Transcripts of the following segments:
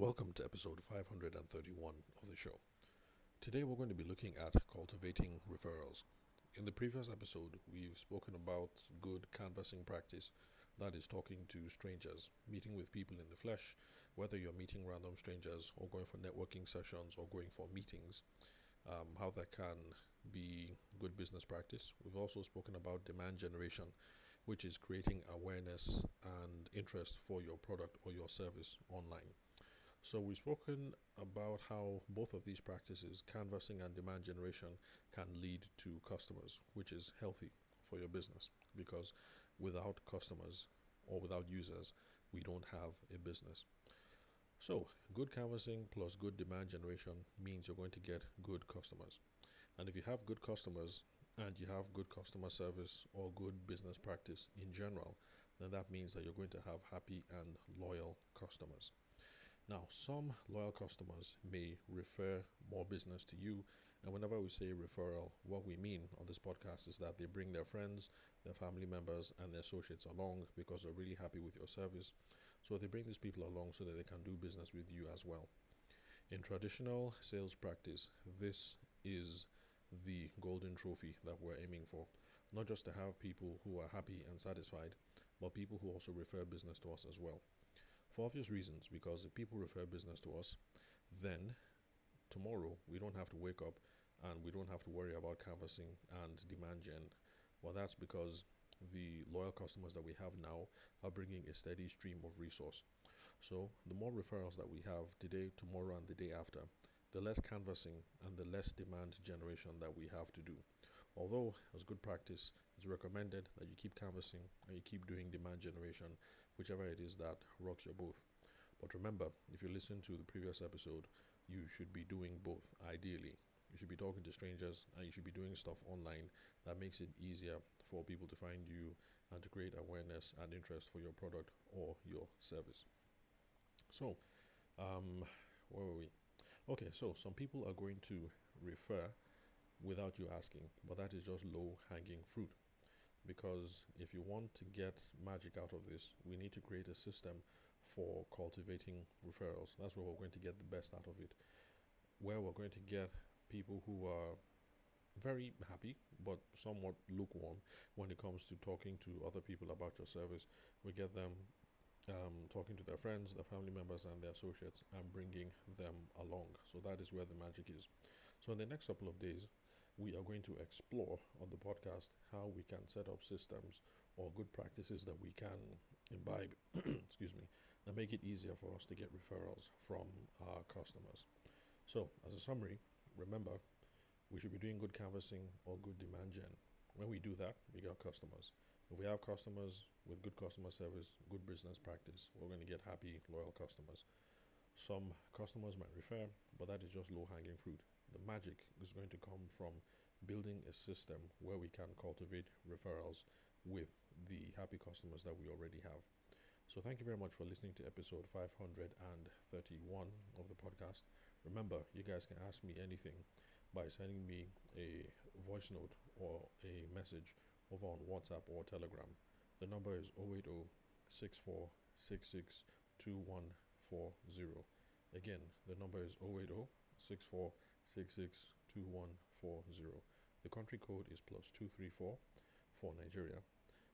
Welcome to episode 531 of the show. Today we're going to be looking at cultivating referrals. In the previous episode, we've spoken about good canvassing practice, that is, talking to strangers, meeting with people in the flesh, whether you're meeting random strangers or going for networking sessions or going for meetings, how that can be good business practice. We've also spoken about demand generation, which is creating awareness and interest for your product or your service online. So we've spoken about how both of these practices, canvassing and demand generation, can lead to customers, which is healthy for your business because without customers or without users, we don't have a business. So good canvassing plus good demand generation means you're going to get good customers. And if you have good customers and you have good customer service or good business practice in general, then that means that you're going to have happy and loyal customers. Now, some loyal customers may refer more business to you, and whenever we say referral, what we mean on this podcast is that they bring their friends, their family members, and their associates along because they're really happy with your service. So they bring these people along so that they can do business with you as well. In traditional sales practice, this is the golden trophy that we're aiming for. Not just to have people who are happy and satisfied, but people who also refer business to us as well. For obvious reasons, because if people refer business to us, then tomorrow we don't have to wake up and we don't have to worry about canvassing and demand gen. Well, that's because the loyal customers that we have now are bringing a steady stream of resource. So the more referrals that we have today, tomorrow, and the day after, the less canvassing and the less demand generation that we have to do. Although, as good practice, it's recommended that you keep canvassing and you keep doing demand generation, whichever it is that rocks your boat. But remember, if you listen to the previous episode, you should be doing both, ideally. You should be talking to strangers and you should be doing stuff online that makes it easier for people to find you and to create awareness and interest for your product or your service. So, where were we? Okay, so some people are going to refer without you asking, but that is just low hanging fruit. Because if you want to get magic out of this, we need to create a system for cultivating referrals. That's where we're going to get the best out of it. Where we're going to get people who are very happy but somewhat lukewarm when it comes to talking to other people about your service. We get them talking to their friends, their family members, and their associates and bringing them along. So that is where the magic is. So in the next couple of days, we are going to explore on the podcast how we can set up systems or good practices that we can imbibe, excuse me, and make it easier for us to get referrals from our customers. So as a summary, remember, we should be doing good canvassing or good demand gen. When we do that, we get customers. If we have customers with good customer service, good business practice, we're going to get happy, loyal customers. Some customers might refer, but that is just low-hanging fruit. The magic is going to come from building a system where we can cultivate referrals with the happy customers that we already have. So thank you very much for listening to episode 531 of the podcast. Remember, you guys can ask me anything by sending me a voice note or a message over on WhatsApp or Telegram. The number is 080 64662140. Again, the number is 080 64662140. The country code is +234 for Nigeria.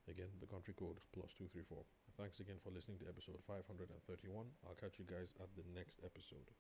Again, the country code +234. Thanks again for listening to episode 531. I'll catch you guys at the next episode.